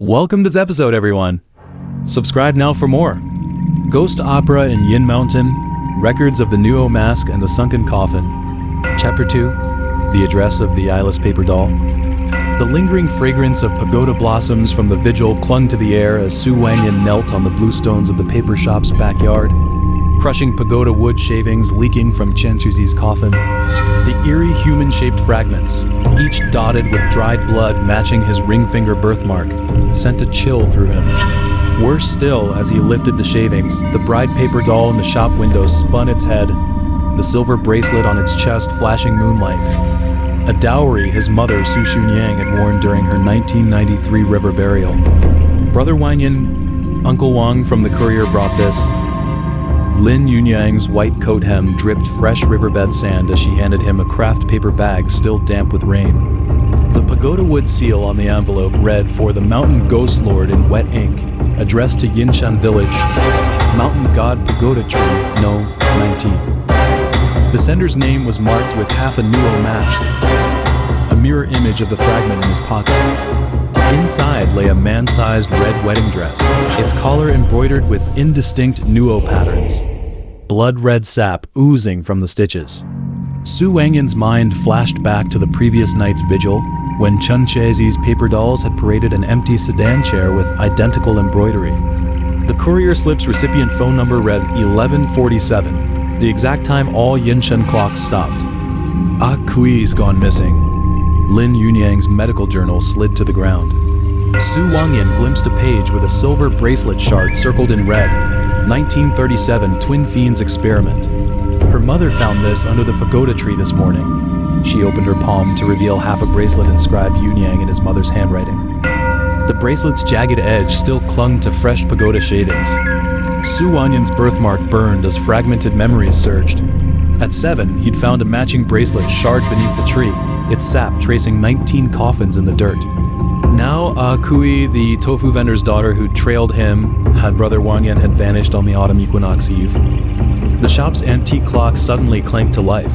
Welcome to this episode, everyone. Subscribe now for more. Ghost Opera in Yin Mountain, Records of the Nuo Mask and the Sunken Coffin. Chapter 2, The Address of the Eyeless Paper Doll. The lingering fragrance of pagoda blossoms from the vigil clung to the air as Su Wangyan knelt on the blue stones of the paper shop's backyard, crushing pagoda wood shavings leaking from Chen Chuzi's coffin. The eerie human-shaped fragments, each dotted with dried blood matching his ring finger birthmark, sent a chill through him. Worse still, as he lifted the shavings, the bride paper doll in the shop window spun its head, the silver bracelet on its chest flashing moonlight. A dowry his mother, Su Wangyan, had worn during her 1993 river burial. Brother Wangyan, Uncle Wang from the courier brought this. Lin Yueniang's white coat hem dripped fresh riverbed sand as she handed him a craft paper bag still damp with rain. The pagoda wood seal on the envelope read for the Mountain Ghost Lord in wet ink, addressed to Yinshan Village, Mountain God Pagoda Tree, No. 19. The sender's name was marked with half a Nuo mask, a mirror image of the fragment in his pocket. Inside lay a man-sized red wedding dress, its collar embroidered with indistinct Nuo patterns, blood-red sap oozing from the stitches. Su Wangyan's mind flashed back to the previous night's vigil, when Chen Chuzi's paper dolls had paraded an empty sedan chair with identical embroidery. The courier slip's recipient phone number read 1147, the exact time all Yinshan clocks stopped. Kui's gone missing. Lin Yueniang's medical journal slid to the ground. Su Wangyan glimpsed a page with a silver bracelet shard circled in red, 1937 Twin Fiends experiment. Her mother found this under the pagoda tree this morning. She opened her palm to reveal half a bracelet inscribed Yueniang in his mother's handwriting. The bracelet's jagged edge still clung to fresh pagoda shavings. Su Wangyan's birthmark burned as fragmented memories surged. At 7, he'd found a matching bracelet shard beneath the tree, its sap tracing 19 coffins in the dirt. Now, Kui, the tofu vendor's daughter who trailed him, had Brother Wangyan had vanished on the autumn equinox eve. The shop's antique clock suddenly clanked to life.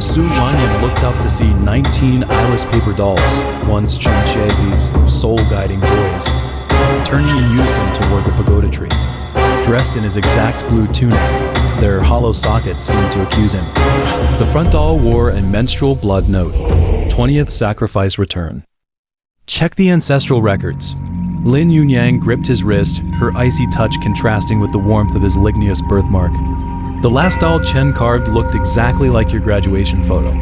Su Wangyan looked up to see 19 eyeless paper dolls, once Chen Chuzi's soul-guiding boys, turning in unison toward the pagoda tree. Dressed in his exact blue tunic, their hollow sockets seemed to accuse him. The front doll wore a menstrual blood note, 20th sacrifice return. Check the ancestral records. Lin Yueniang gripped his wrist, her icy touch contrasting with the warmth of his ligneous birthmark. The last doll Chen carved looked exactly like your graduation photo.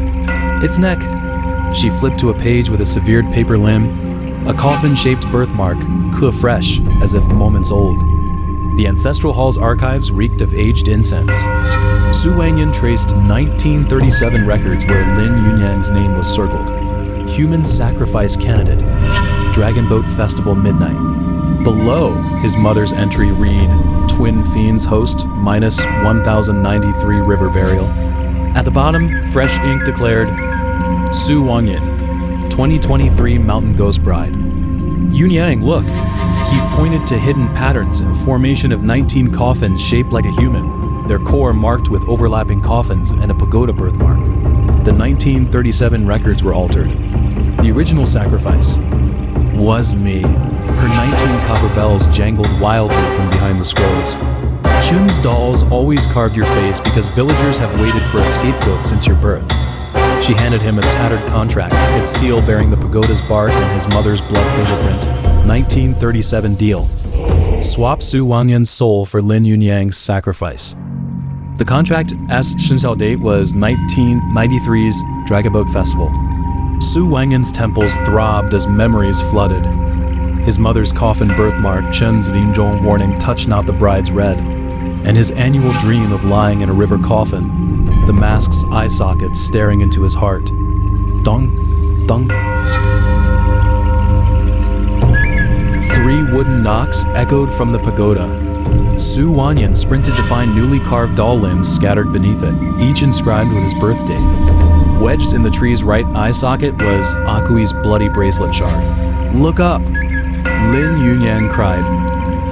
Its neck. She flipped to a page with a severed paper limb, a coffin-shaped birthmark, fresh, as if moments old. The ancestral hall's archives reeked of aged incense. Su Wangyan traced 1937 records where Lin Yueniang's name was circled. Human sacrifice candidate. Dragon Boat Festival midnight. Below his mother's entry read, Twin Fiends host, minus 1093 river burial. At the bottom, fresh ink declared, Su Wangyan, 2023 Mountain Ghost Bride. Yueniang, look. He pointed to hidden patterns, a formation of 19 coffins shaped like a human, their core marked with overlapping coffins and a pagoda birthmark. The 1937 records were altered. The original sacrifice was me. Her 19 copper bells jangled wildly from behind the scrolls. Chun's dolls always carved your face because villagers have waited for a scapegoat since your birth. She handed him a tattered contract, its seal bearing the pagoda's bark and his mother's blood fingerprint. 1937 deal. Swap Su Wangyan's soul for Lin Yueniang's sacrifice. The contract Shinshao date was 1993's Dragon Boat Festival. Su Wangyan's temples throbbed as memories flooded. His mother's coffin birthmark, Chen's Rinzhong warning, touch not the bride's red, and his annual dream of lying in a river coffin, the mask's eye sockets staring into his heart. Dong, dong. 3 wooden knocks echoed from the pagoda. Su Wangyan sprinted to find newly carved doll limbs scattered beneath it, each inscribed with his birth date. Wedged in the tree's right eye socket was Kui's bloody bracelet shard. Look up! Lin Yueniang cried.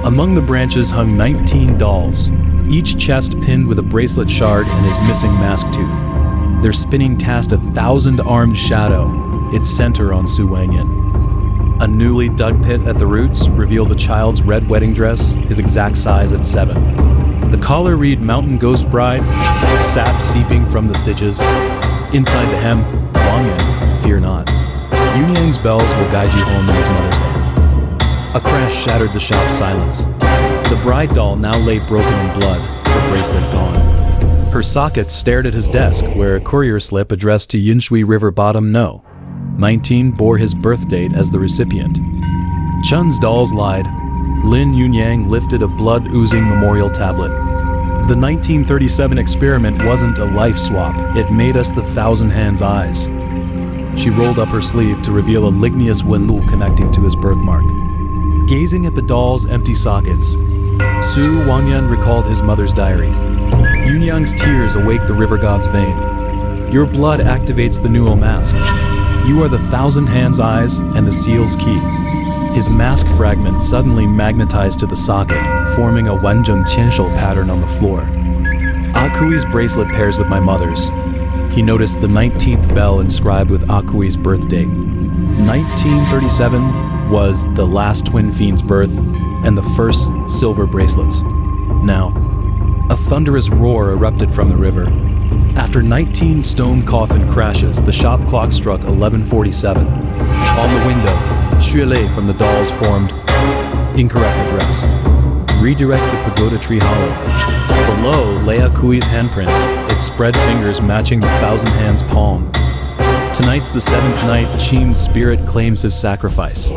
Among the branches hung 19 dolls, each chest pinned with a bracelet shard and his missing mask tooth. Their spinning cast a 1,000-armed shadow, its center on Su Wangyan. A newly dug pit at the roots revealed the child's red wedding dress, his exact size at 7. The collar read Mountain Ghost Bride, sap seeping from the stitches. Inside the hem, Wangyan, fear not. Yueniang's bells will guide you home in his mother's hand. A crash shattered the shop's silence. The bride doll now lay broken in blood, her bracelet gone. Her socket stared at his desk, where a courier slip addressed to Yinshui River Bottom No. 19 bore his birth date as the recipient. Chun's dolls lied. Lin Yueniang lifted a blood-oozing memorial tablet. The 1937 experiment wasn't a life swap, it made us the Thousand Hands eyes. She rolled up her sleeve to reveal a ligneous Wenwu connecting to his birthmark. Gazing at the doll's empty sockets, Su Wangyan recalled his mother's diary. Yueniang's tears awake the river god's vein. Your blood activates the Nuo mask. You are the Thousand Hands eyes and the seal's key. His mask fragment suddenly magnetized to the socket, forming a Wanzheng Qianshou pattern on the floor. Akui's bracelet pairs with my mother's. He noticed the 19th bell inscribed with Akui's birth date. 1937 was the last Twin Fiend's birth and the first silver bracelets. Now, a thunderous roar erupted from the river. After 19 stone coffin crashes, the shop clock struck 11:47. On the window, Xuelei from the dolls formed incorrect address. Redirect to Pagoda Tree Hollow. Below lay Akui's handprint, its spread fingers matching the Thousand Hands palm. Tonight's the 7th night, Qin's spirit claims his sacrifice.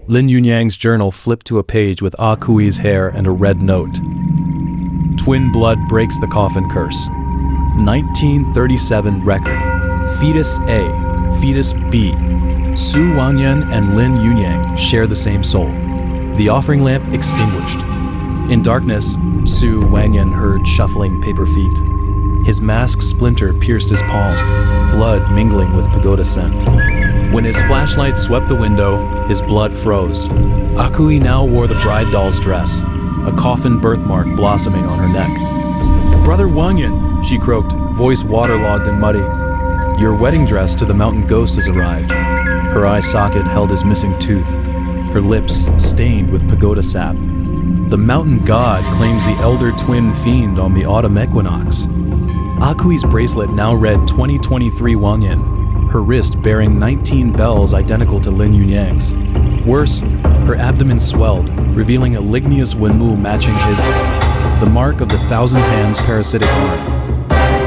Lin Yueniang's journal flipped to a page with Akui's hair and a red note. Twin blood breaks the coffin curse. 1937 record. Fetus A, Fetus B. Su Wangyan and Lin Yueniang share the same soul. The offering lamp extinguished. In darkness, Su Wangyan heard shuffling paper feet. His mask splinter pierced his palm, blood mingling with pagoda scent. When his flashlight swept the window, his blood froze. Akui now wore the bride doll's dress, a coffin birthmark blossoming on her neck. "Brother Wangyan," she croaked, voice waterlogged and muddy. "Your wedding dress to the mountain ghost has arrived." Her eye socket held his missing tooth, her lips stained with pagoda sap. The mountain god claims the elder twin fiend on the autumn equinox. Akui's bracelet now read 2023 Wangyan, her wrist bearing 19 bells identical to Lin Yueniang's. Worse, her abdomen swelled, revealing a ligneous Wenwu matching his, the mark of the Thousand Hands parasitic arm.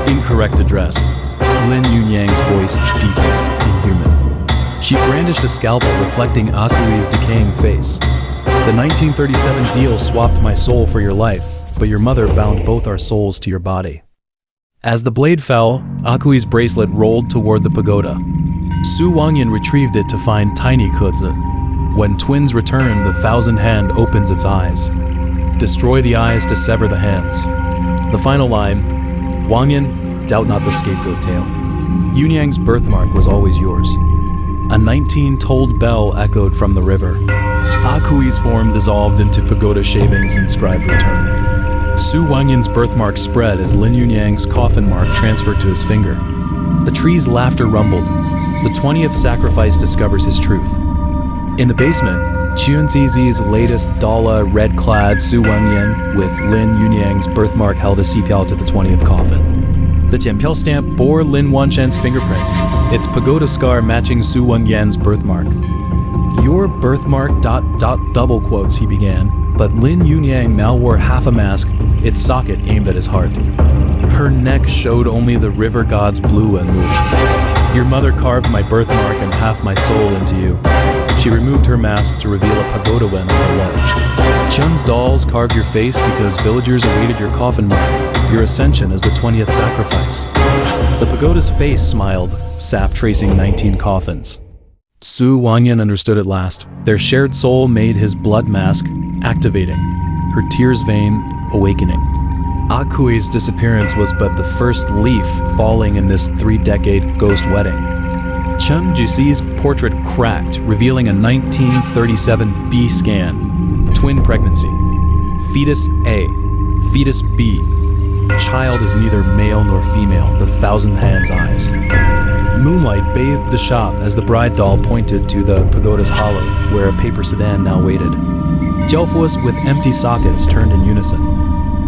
Incorrect address. Lin Yueniang's voice deepened, inhuman. She brandished a scalpel reflecting Akui's decaying face. "The 1937 deal swapped my soul for your life, but your mother bound both our souls to your body." As the blade fell, Akui's bracelet rolled toward the pagoda. Su Wangyan retrieved it to find tiny Kezi. When twins return, the Thousand Hand opens its eyes. Destroy the eyes to sever the hands. The final line, Wangyan, doubt not the scapegoat tale. Yueniang's birthmark was always yours. A 19-tolled bell echoed from the river. Akui's form dissolved into pagoda shavings inscribed return. Su Wangyan's birthmark spread as Lin Yueniang's coffin mark transferred to his finger. The tree's laughter rumbled. The 20th sacrifice discovers his truth. In the basement, Qianzizi's latest Dala red-clad Su Wangyan with Lin Yueniang's birthmark held a sipiao to the 20th coffin. The tianpiao stamp bore Lin Wanshan's fingerprint, its pagoda scar matching Su Wangyan's birthmark. "Your birthmark ... double quotes," he began, but Lin Yueniang now wore half a mask, its socket aimed at his heart. Her neck showed only the river god's blue and blue. "Your mother carved my birthmark and half my soul into you." She removed her mask to reveal a pagoda wen on her ledge. "Chun's dolls carved your face because villagers awaited your coffin mark, your ascension as the 20th sacrifice." The pagoda's face smiled, sap tracing 19 coffins. Su Wangyan understood at last. Their shared soul made his blood mask activating, her tears vein awakening. Akui's disappearance was but the first leaf falling in this 3-decade ghost wedding. Chen Juxi's portrait cracked, revealing a 1937 B scan. Twin pregnancy. Fetus A. Fetus B. Child is neither male nor female, the Thousand Hands eyes. Moonlight bathed the shop as the bride doll pointed to the pagoda's hollow, where a paper sedan now waited. Jiaofu's with empty sockets turned in unison.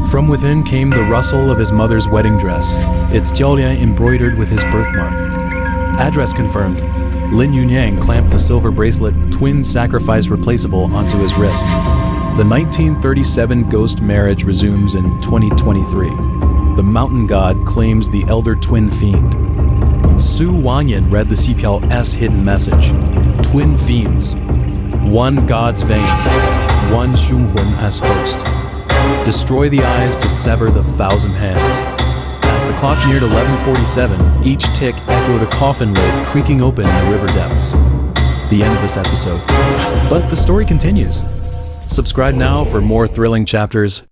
From within came the rustle of his mother's wedding dress, its jiaolian embroidered with his birthmark. Address confirmed. Lin Yueniang clamped the silver bracelet Twin Sacrifice Replaceable onto his wrist. The 1937 ghost marriage resumes in 2023. The Mountain God claims the elder Twin Fiend. Su Wangyan read the CPL's hidden message. Twin Fiends. One God's vein. One Shunghun as host. Destroy the eyes to sever the 1,000 hands. As the clock neared 11:47, each tick echoed a coffin lid creaking open in the river depths. The end of this episode. But the story continues. Subscribe now for more thrilling chapters.